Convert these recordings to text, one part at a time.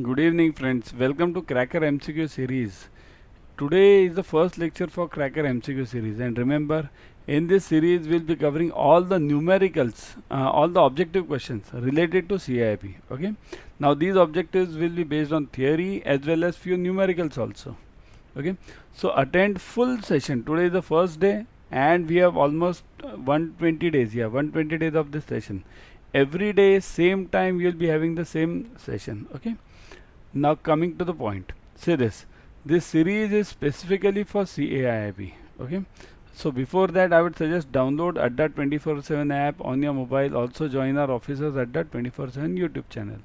Good evening friends, welcome to Cracker MCQ series. Today is the first lecture for Cracker MCQ series, and remember, in this series we'll be covering all the numericals, all the objective questions related to CAIIB. Okay, now these objectives will be based on theory as well as few numericals also. Okay, so attend full session. Today is the first day and we have almost 120 days. 120 days of this session. Every day same time you'll be having the same session. Okay, now coming to the point, say this. This series is specifically for CAIIB. Okay. So before that, I would suggest download Adda 24/7 app on your mobile. Also join our officers Adda 24/7 YouTube channel.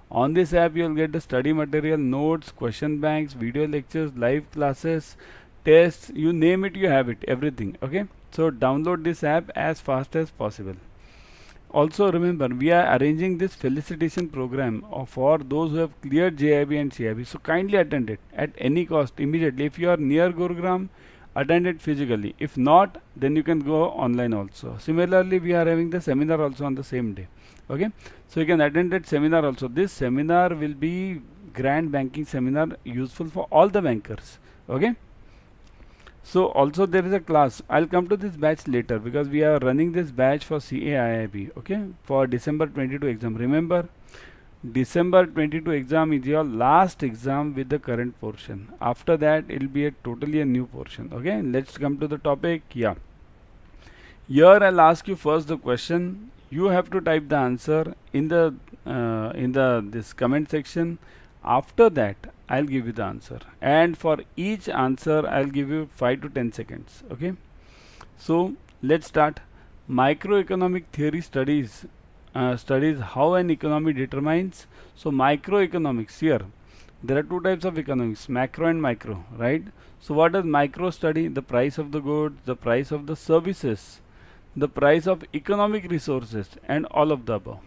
On this app, you'll get the study material, notes, question banks, video lectures, live classes, tests. You name it, you have it. Everything. Okay. So download this app as fast as possible. Also remember, we are arranging this felicitation program for those who have cleared JAIIB and CAIIB. So kindly attend it at any cost immediately. If you are near Gurugram, attend it physically. If not, then you can go online also. Similarly, we are having the seminar also on the same day. Okay, so you can attend that seminar also. This seminar will be grand banking seminar, useful for all the bankers. Okay. So also there is a class. I'll come to this batch later because we are running this batch for CAIIB. Okay, for December 22 exam. Remember, December 22 exam is your last exam with the current portion. After that, it will be a totally a new portion. Okay, let's come to the topic. Yeah. Here I'll ask you first the question. You have to type the answer in the this comment section. After that, I'll give you the answer, and for each answer I'll give you 5 to 10 seconds. Okay, so let's start. Microeconomic theory studies how an economy determines. So microeconomics, here there are two types of economics, macro and micro, right? So what does micro study? The price of the goods, the price of the services, the price of economic resources, and all of the above.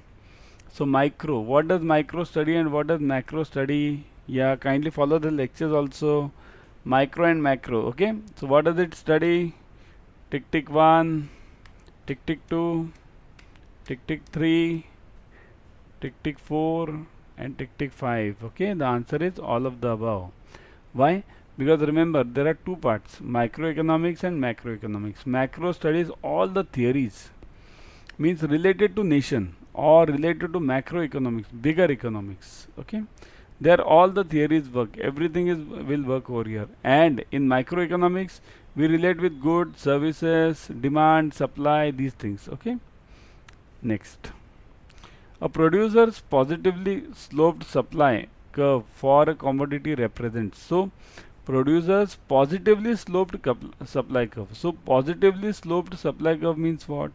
So micro, what does micro study and what does macro study? Yeah, kindly follow the lectures also. Micro and macro. Okay, so what does it study? Tick tick 1, tick tick 2, tick tick 3, tick tick 4, and tick tick 5. Okay, the answer is all of the above. Why? Because remember, there are two parts, microeconomics and macroeconomics. Macro studies all the theories, means related to nation or related to macroeconomics, bigger economics. Okay, there all the theories work, everything is will work over here. And in microeconomics, we relate with goods, services, demand, supply, these things. Okay, next, a producer's positively sloped supply curve for a commodity represents. So producers positively sloped supply curve. So positively sloped supply curve means what?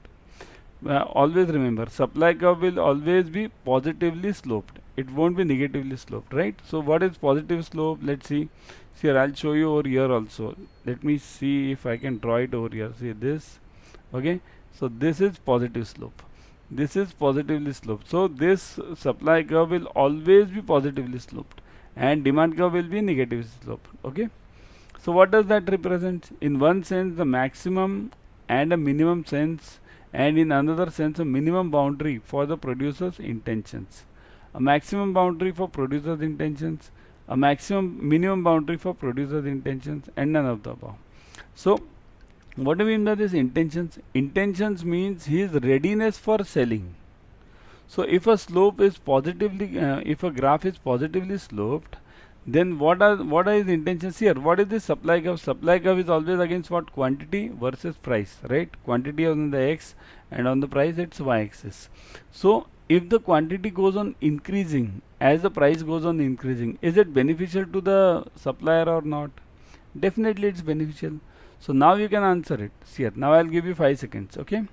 Always remember, supply curve will always be positively sloped. It won't be negatively sloped, right? So what is positive slope? Let's see. See here, I'll show you over here also. Let me see if I can draw it over here. See this. Okay. So this is positive slope. This is positively sloped. So this supply curve will always be positively sloped, and demand curve will be negatively sloped. Okay. So what does that represent? In one sense, the maximum and a minimum sense, and in another sense a minimum boundary for the producer's intentions. A maximum boundary for producer's intentions, a minimum boundary for producer's intentions, and none of the above. So what do we mean by this intentions? Intentions means his readiness for selling. So if a slope is positively, if a graph is positively sloped, then what are his intentions here? What is the supply curve? Supply curve is always against what? Quantity versus price, right? Quantity on the x and on the price it's y axis. So if the quantity goes on increasing as the price goes on increasing, is it beneficial to the supplier or not? Definitely it's beneficial. So now you can answer it. See here, now I'll give you 5 seconds. Okay,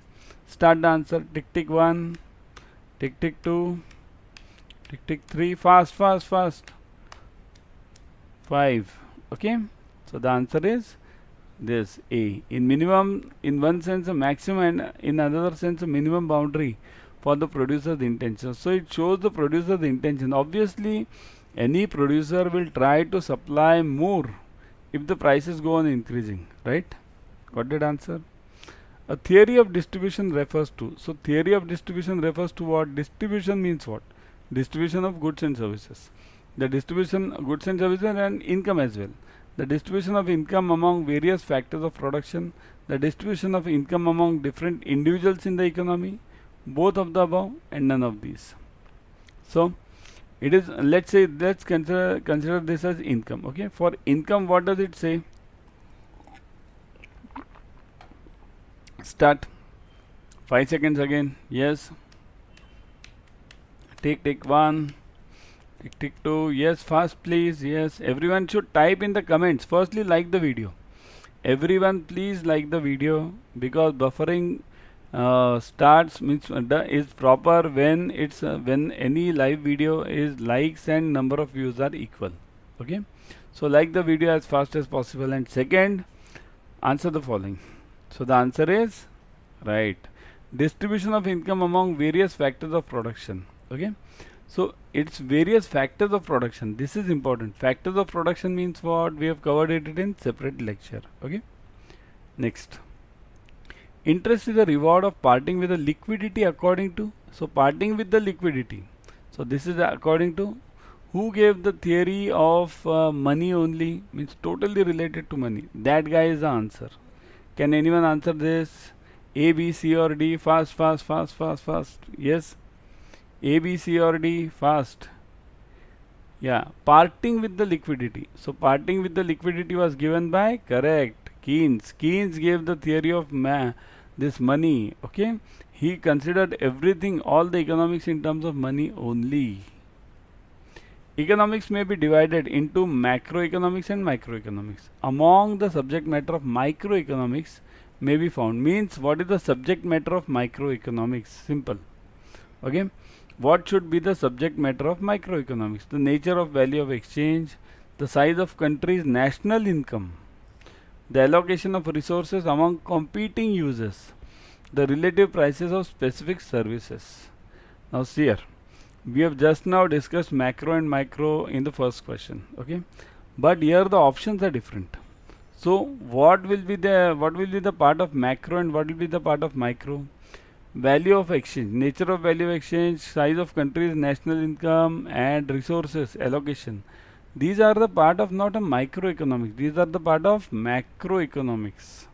start the answer. Tick tick 1, tick tick 2, tick tick 3, fast 5. Okay, so the answer is this A. In minimum, in one sense a maximum, and in another sense a minimum boundary for the producer's intention. So it shows the producer's intention. Obviously any producer will try to supply more if the prices go on increasing, right? Got that answer? A theory of distribution refers to. So theory of distribution refers to what? Distribution means what? Distribution of goods and services. the distribution goods and services, and income as well. The distribution of income among various factors of production, the distribution of income among different individuals in the economy, both of the above and none of these. So it is, let's consider this as income. Okay, for income, what does it say? Start. 5 seconds again. Yes. Tick 1. Tick 2. Yes, fast please. Yes, everyone should type in the comments. Firstly, like the video. Everyone please like the video, because buffering starts means is proper when it's when any live video is likes and number of views are equal. Okay, so like the video as fast as possible. And second, answer the following. So the answer is right. Distribution of income among various factors of production. Okay, so it's various factors of production. This is important. Factors of production means what? We have covered it in separate lecture. Okay, next. Interest is the reward of parting with the liquidity according to. So parting with the liquidity. So this is according to who gave the theory of money only, means totally related to money. That guy is the answer. Can anyone answer this? A, B, C or D? Fast. Yes. A, B, C or D? Fast. Yeah. Parting with the liquidity. So parting with the liquidity was given by, correct, Keynes. Keynes gave the theory of this money. Okay. He considered everything, all the economics in terms of money only. Economics may be divided into macroeconomics and microeconomics. Among the subject matter of microeconomics may be found. Means what is the subject matter of microeconomics? Simple. Okay. What should be the subject matter of microeconomics? The nature of value of exchange, the size of country's national income, the allocation of resources among competing users, the relative prices of specific services. Now see here. We have just now discussed macro and micro in the first question. Okay, but here the options are different. So what will be the part of macro and what will be the part of micro? Value of exchange, nature of value of exchange, size of country's national income, and resources allocation. These are the part of not a microeconomics. These are the part of macroeconomics.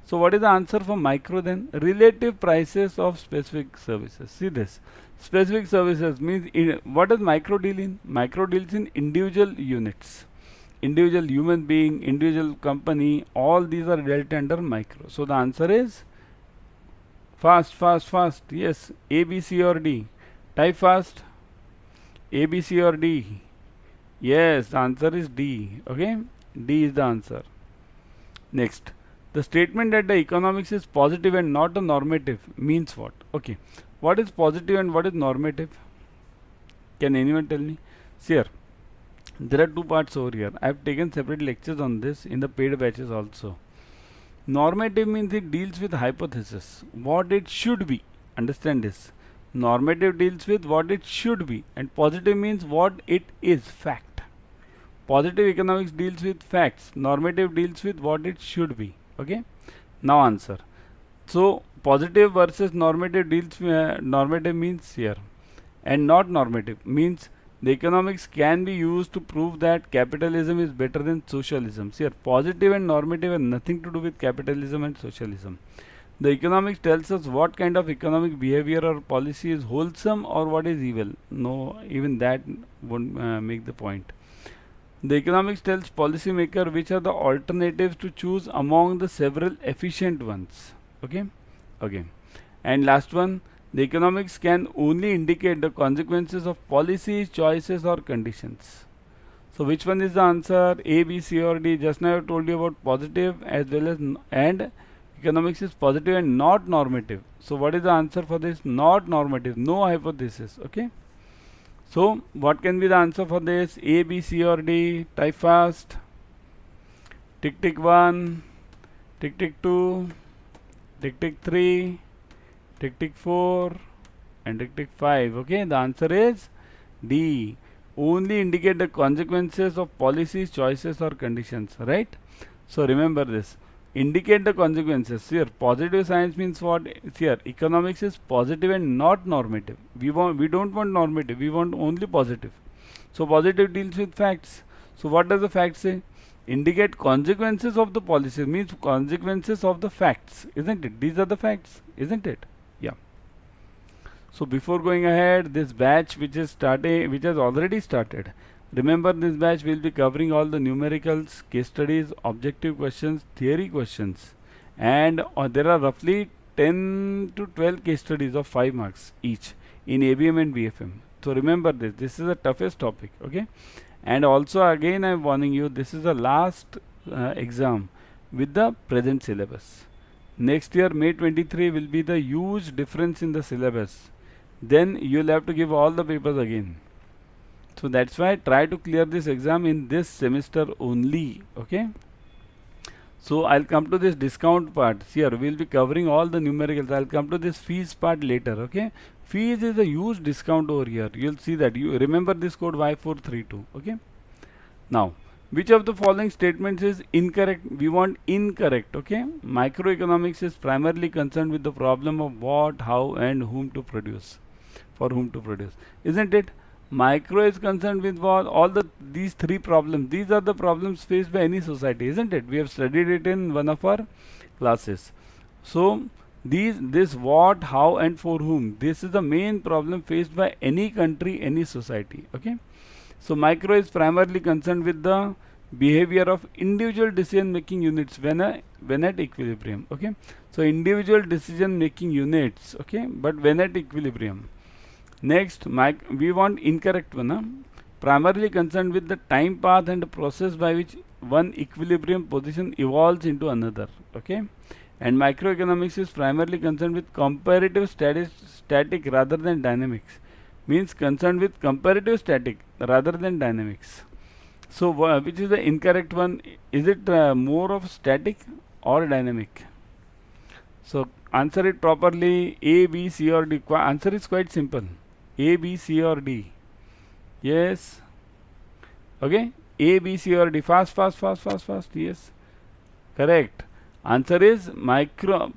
So what is the answer for micro then? Relative prices of specific services. See this. Specific services means what does micro deal in? Micro deals in individual units, individual human being, individual company. All these are dealt under micro. So the answer is fast. Yes, A, B, C or D. Type fast. A, B, C or D. Yes, the answer is D. Okay, D is the answer. Next, the statement that the economics is positive and not a normative means what? Okay. What is positive and what is normative? Can anyone tell me? See here, there are two parts over here. I have taken separate lectures on this in the paid batches also. Normative means it deals with hypothesis, what it should be. Understand this. Normative deals with what it should be, and positive means what it is, fact. Positive economics deals with facts. Normative deals with what it should be. Okay. Now answer. So positive versus normative deals normative means here, and not normative means the economics can be used to prove that capitalism is better than socialism. See here, positive and normative have nothing to do with capitalism and socialism. The economics tells us what kind of economic behavior or policy is wholesome or what is evil. No, even that won't make the point. The economics tells policymaker which are the alternatives to choose among the several efficient ones. Okay. And last one, the economics can only indicate the consequences of policies, choices or conditions. So which one is the answer? A, B, C or D? Just now I have told you about positive as well as and economics is positive and not normative. So what is the answer for this? Not normative, no hypothesis. Okay. So what can be the answer for this? A, B, C or D? Type fast. Tick 1, tick 2, tick 3, tick 4 and tick 5. Okay, the answer is D. Only indicate the consequences of policies, choices or conditions, right? So remember this. Indicate the consequences. Here positive science means what? Here economics is positive and not normative. We don't want normative, we want only positive. So positive deals with facts. So what does the fact say? Indicate consequences of the policy, means consequences of the facts, isn't it? These are the facts, isn't it? Yeah. So before going ahead, this batch which is starting, which has already started. Remember, this batch will be covering all the numericals, case studies, objective questions, theory questions, and there are roughly 10 to 12 case studies of 5 marks each in ABM and BFM. So remember this. This is the toughest topic. Okay. And also again I am warning you, this is the last exam with the present syllabus. Next year May 23 will be the huge difference in the syllabus. Then you will have to give all the papers again. So that's why try to clear this exam in this semester only. Okay. So I'll come to this discount part. Here we'll be covering all the numericals. I'll come to this fees part later. Okay. Fees is a huge discount over here. You'll see that. You remember this code Y432. Okay. Now, which of the following statements is incorrect? We want incorrect. Okay. Microeconomics is primarily concerned with the problem of what, how, and whom to produce. For whom to produce. Isn't it? Micro is concerned with what? All these three problems. These are the problems faced by any society, isn't it? We have studied it in one of our classes. So this what, how, and for whom, this is the main problem faced by any country, any society. Okay. So micro is primarily concerned with the behavior of individual decision making units when at equilibrium. Okay. So individual decision making units. Okay. But when at equilibrium. Next, we want incorrect one. Primarily concerned with the time path and the process by which one equilibrium position evolves into another. Okay. And microeconomics is primarily concerned with comparative static rather than dynamics. Means concerned with comparative static rather than dynamics. So which is the incorrect one? Is it more of static or dynamic? So answer it properly. A, B, C or D. Answer is quite simple. A, B, C or D. Yes. Okay. A, B, C or D. Fast. Yes. Correct. Answer is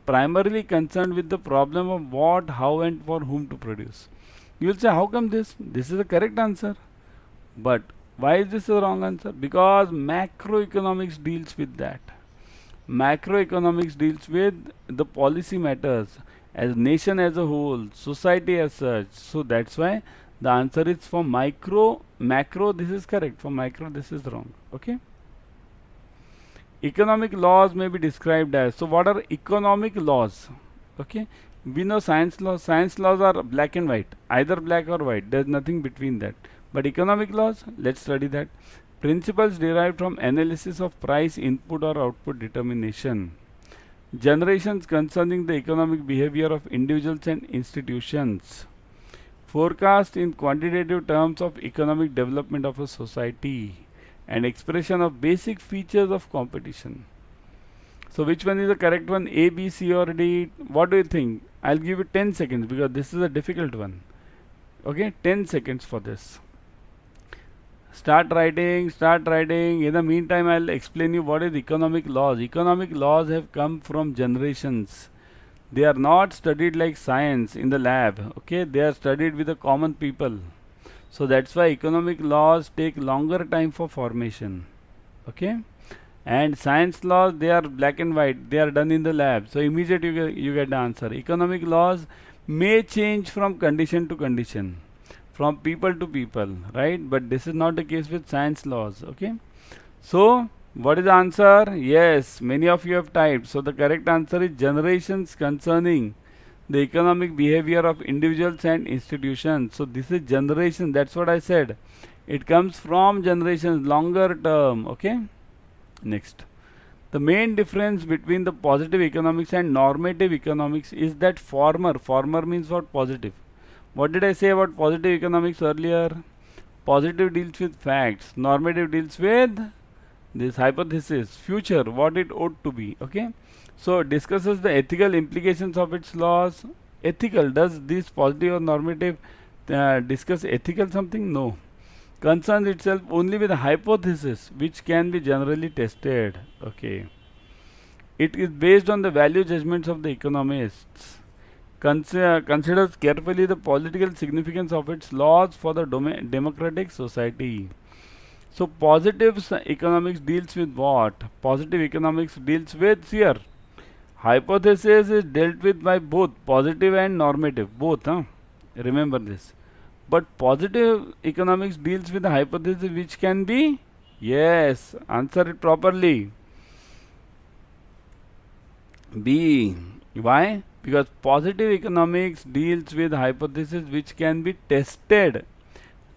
primarily concerned with the problem of what, how, and for whom to produce. You will say, how come this? This is the correct answer. But why is this the wrong answer? Because macroeconomics deals with that. Macroeconomics deals with the policy matters as nation as a whole, society as such. So that's why the answer is for macro, this is correct. For micro, this is wrong. Okay. Economic laws may be described as. So what are economic laws? Okay. We know science laws. Science laws are black and white. Either black or white. There's nothing between that. But economic laws, let's study that. Principles derived from analysis of price, input or output determination. Generations concerning the economic behavior of individuals and institutions. Forecast in quantitative terms of economic development of a society. And expression of basic features of competition. So which one is the correct one? A, B, C or D? What do you think? I'll give you 10 seconds because this is a difficult one. Okay, 10 seconds for this. Start writing. In the meantime, I'll explain you what is economic laws. Economic laws have come from generations. They are not studied like science in the lab. Okay, they are studied with the common people. So that's why economic laws take longer time for formation. Okay. And science laws, they are black and white. They are done in the lab. So immediately you get the answer. Economic laws may change from condition to condition, from people to people, right? But this is not the case with science laws. Okay. So what is the answer? Yes, many of you have typed. So the correct answer is generations concerning the economic behavior of individuals and institutions. So this is generation. That's what I said. It comes from generations, longer term. Okay. Next, the main difference between the positive economics and normative economics is that former means what? Positive. What did I say about positive economics earlier? Positive deals with facts, normative deals with this hypothesis, future, what it ought to be. Okay. So discusses the ethical implications of its laws. Ethical, does this positive or normative discuss ethical something? No. Concerns itself only with a hypothesis which can be generally tested. Okay. It is based on the value judgments of the economists. considers carefully the political significance of its laws for the democratic society. So positive economics deals with what? Positive economics deals with here. Hypothesis is dealt with by both positive and normative, both. Remember this. But positive economics deals with the hypothesis which can be, yes, answer it properly. B. Why? Because positive economics deals with hypothesis which can be tested.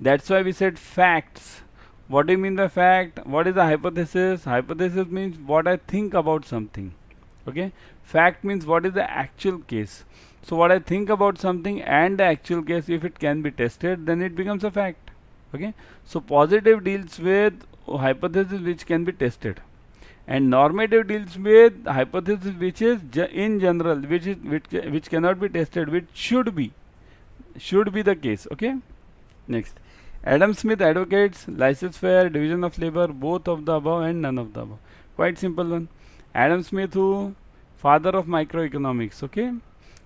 That's why we said facts. What do you mean by fact? What is a hypothesis? Hypothesis means what I think about something. Okay. Fact means what is the actual case. So what I think about something and the actual case, if it can be tested, then it becomes a fact. Okay. So positive deals with hypothesis which can be tested, and normative deals with hypothesis which is in general, which cannot be tested, which should be the case. Okay. Next, Adam Smith advocates laissez-faire, division of labor, both of the above and none of the above. Quite simple one. Adam Smith, who father of microeconomics. Okay.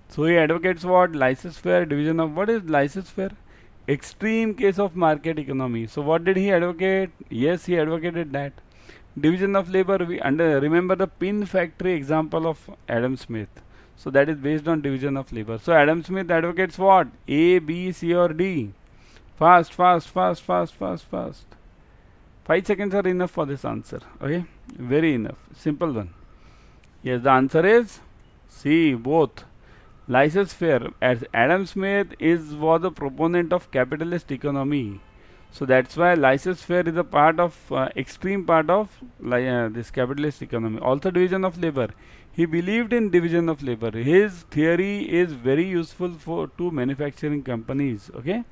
So he advocates what? Laissez-faire, division of, what is laissez-faire? Extreme case of market economy. So what did he advocate? Yes, he advocated that. Division of labor, we remember the pin factory example of Adam Smith. So that is based on division of labor. So Adam Smith advocates what? A, B, C or D? Fast. 5 seconds are enough for this answer. Okay, very enough. Simple one. Yes, the answer is C, both. Laissez-faire, as Adam Smith was a proponent of capitalist economy. So that's why laissez-faire is a part of extreme part of this capitalist economy. Also division of labor. He believed in division of labor. His theory is very useful to manufacturing companies. Okay.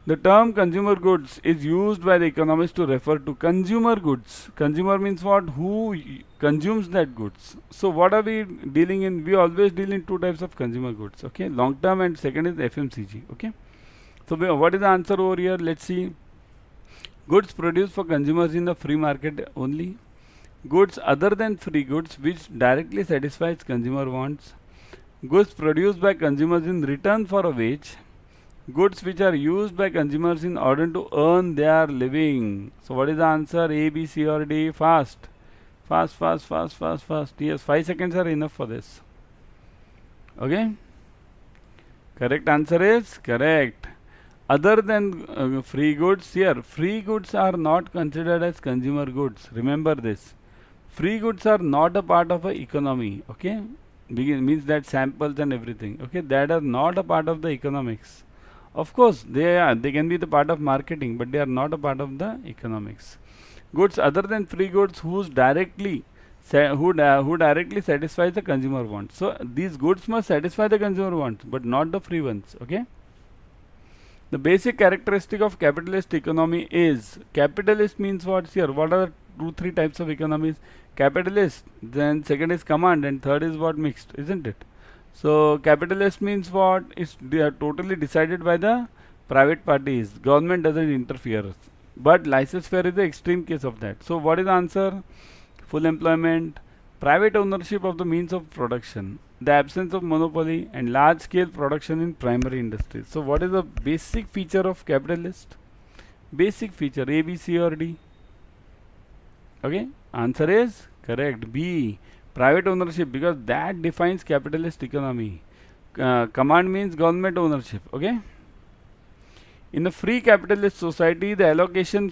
The term consumer goods is used by the economists to refer to consumer goods. Consumer means what? Who consumes that goods. So what are we dealing in? We always deal in two types of consumer goods. Okay, long term, and second is FMCG. Okay. So what is the answer over here? Let's see. Goods produced for consumers in the free market only. Goods other than free goods which directly satisfies consumer wants. Goods produced by consumers in return for a wage. Goods which are used by consumers in order to earn their living. So what is the answer? A, B, C or D? Fast. Yes, 5 seconds are enough for this. Okay. Correct answer is correct. Other than free goods, here free goods are not considered as consumer goods. Remember this. Free goods are not a part of a economy. Okay. Means that samples and everything. Okay. That are not a part of the economics. Of course, they can be the part of marketing, but they are not a part of the economics. Goods other than free goods who directly satisfies the consumer wants. So these goods must satisfy the consumer wants, but not the free ones. Okay. The basic characteristic of capitalist economy is, capitalist means what here? What are the 2-3 types of economies? Capitalist, then second is command, and third is what? Mixed, isn't it? So capitalist means what? They are totally decided by the private parties. Government doesn't interfere. But laissez-faire is the extreme case of that. So what is the answer? Full employment, private ownership of the means of production, the absence of monopoly, and large scale production in primary industries. So what is the basic feature of capitalist? Basic feature, A, B, C or D? Okay, answer is correct, B. Private ownership, because that defines capitalist economy. Command means government ownership. Okay. In a free capitalist society, the allocation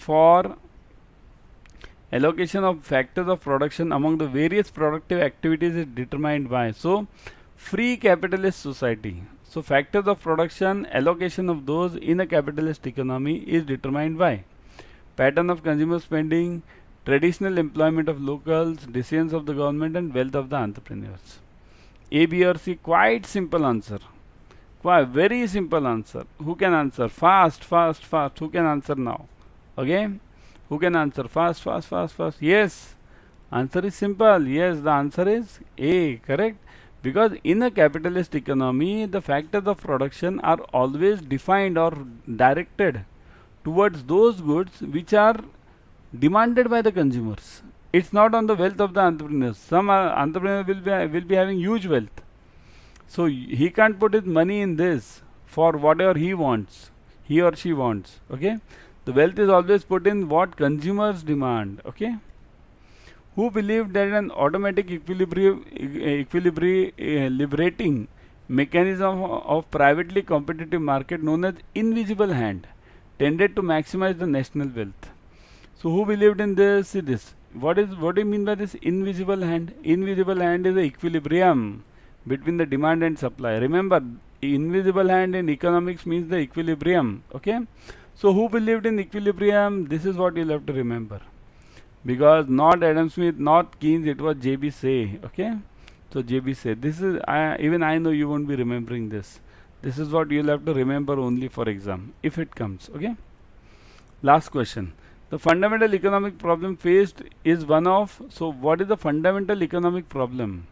of factors of production among the various productive activities is determined by. So, free capitalist society. So, factors of production, allocation of those in a capitalist economy is determined by pattern of consumer spending, traditional employment of locals, decisions of the government, and wealth of the entrepreneurs. A, B or C? Quite simple answer. Quite very simple answer. Who can answer? Fast. Who can answer now? Okay. Who can answer? Fast. Yes. Answer is simple. Yes, the answer is A. Correct. Because in a capitalist economy, the factors of production are always defined or directed towards those goods which are demanded by the consumers. It's not on the wealth of the entrepreneurs. Some entrepreneurs will be having huge wealth. So he can't put his money in this for whatever he wants, he or she wants. Okay, the wealth is always put in what consumers demand. Okay, who believed that an automatic equilibrating mechanism of privately competitive market known as invisible hand tended to maximize the national wealth. So who believed in this? See this. What do you mean by this invisible hand? Invisible hand is the equilibrium between the demand and supply. Remember, invisible hand in economics means the equilibrium. Okay. So who believed in equilibrium? This is what you'll have to remember. Because not Adam Smith, not Keynes, it was J.B. Say. Okay. So J.B. Say. This is, even I know you won't be remembering this. This is what you'll have to remember only for exam, if it comes. Okay. Last question. The fundamental economic problem faced is one of, so what is the fundamental economic problem?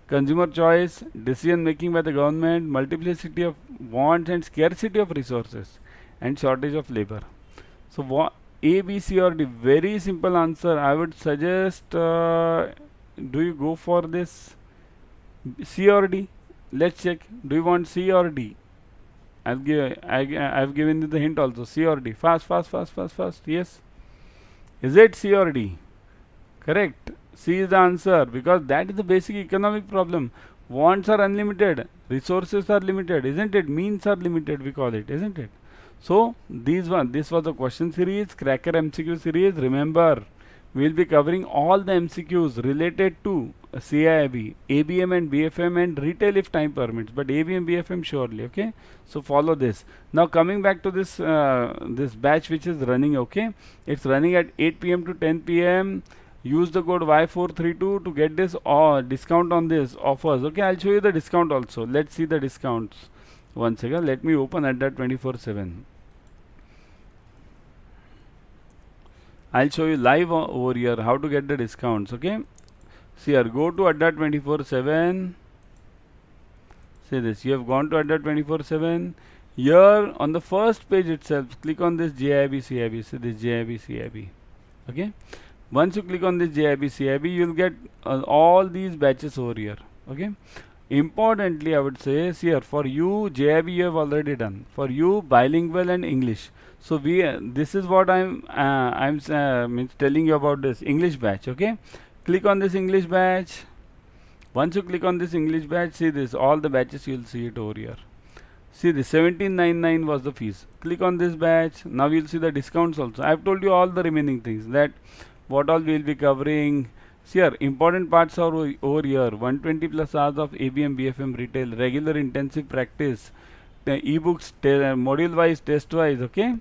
Consumer choice, decision making by the government, multiplicity of wants and scarcity of resources, and shortage of labor. So what, A, B, C or D? Very simple answer. I would suggest, do you go for this C or D? Let's check. Do you want C or D? I've given you the hint also. C or D? Fast. Yes. Is it C or D? Correct. C is the answer, because that is the basic economic problem. Wants are unlimited, resources are limited, isn't it? Means are limited, we call it, isn't it? So this was the question series, Cracker MCQ series. Remember, we will be covering all the MCQs related to CAIIB, ABM and BFM and retail if time permits, but ABM, BFM surely. Okay, so follow this. Now coming back to this this batch which is running. Okay, it's running at 8 p.m. to 10 p.m. Use the code Y432 to get this discount on this offers. Okay, I'll show you the discount also. Let's see the discounts. One second, let me open Adda 24/7. I'll show you live over here how to get the discounts. Okay, see here, go to Adda 24/7. See this, you have gone to Adda 24/7. Here on the first page itself, click on this JAIIB CAIIB. See this JAIIB CAIIB. Okay, once you click on this JAIIB CAIIB, you'll get all these batches over here. Okay, importantly, I would say, see here, for you JAIIB you have already done. For you bilingual and English. So this is what I'm telling you about this English batch. Okay, click on this English batch. Once you click on this English batch, see this, all the batches you'll see it over here. See this, 1799 was the fees. Click on this batch. Now you'll see the discounts also. I've told you all the remaining things, that what all we'll be covering. See here, important parts are over here. 120 plus hours of ABM, BFM retail, regular intensive practice, ebooks, module wise, test wise. Okay,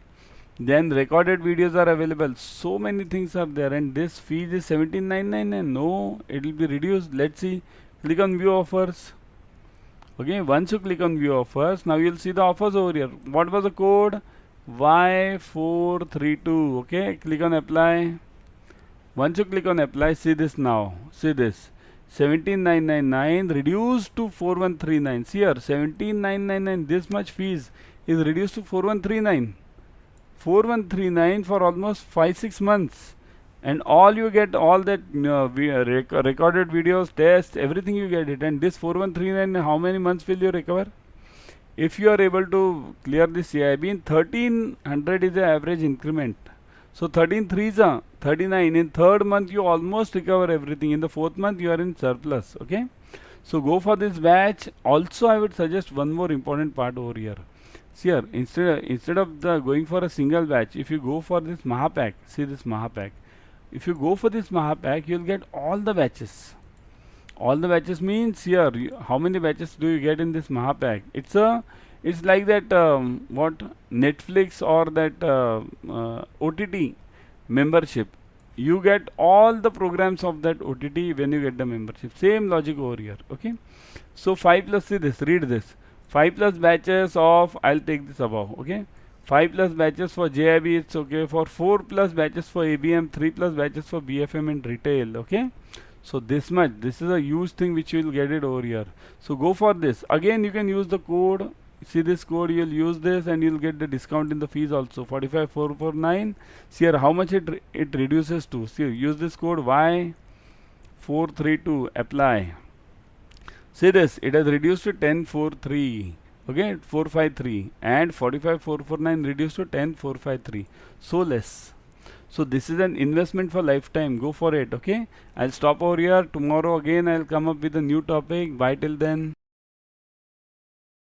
then recorded videos are available. So many things are there, and this fees is 1799. No, it will be reduced. Let's see. Click on view offers. Okay, once you click on view offers, now you'll see the offers over here. What was the code? Y432. Okay, click on apply. Once you click on apply, see this now. See this, 17999 reduced to 4139. See here, 17999. This much fees is reduced to 4139. 4139 for almost 5-6 months, and all you get, all that recorded videos, tests, everything you get it. And this 4139, how many months will you recover? If you are able to clear this CAIIB, in 1300 is the average increment. So 13 threes are 39. In third month you almost recover everything. In the fourth month you are in surplus. Okay, so go for this batch. Also I would suggest one more important part over here. See here, instead of going for a single batch, if you go for this Mahapack, see this Mahapack. If you go for this Mahapack, you'll get all the batches. All the batches means here, how many batches do you get in this Mahapack? It's like that what Netflix or that OTT membership. You get all the programs of that OTT when you get the membership. Same logic over here. Okay, so 5 plus, see this, read this. 5 plus batches of, I'll take this above. Okay, 5 plus batches for JAIIB, it's okay. For 4 plus batches for ABM, 3 plus batches for BFM and retail. Okay, so this much, this is a huge thing which you will get it over here. So go for this. Again you can use the code. See this code, you'll use this and you'll get the discount in the fees also, 45449. See here how much it reduces to. See, use this code Y432, apply. See this, it has reduced to 1043. Okay, 453, and 45449 reduced to 10453. So less. So this is an investment for lifetime. Go for it. Okay, I'll stop over here. Tomorrow again I'll come up with a new topic. Bye till then.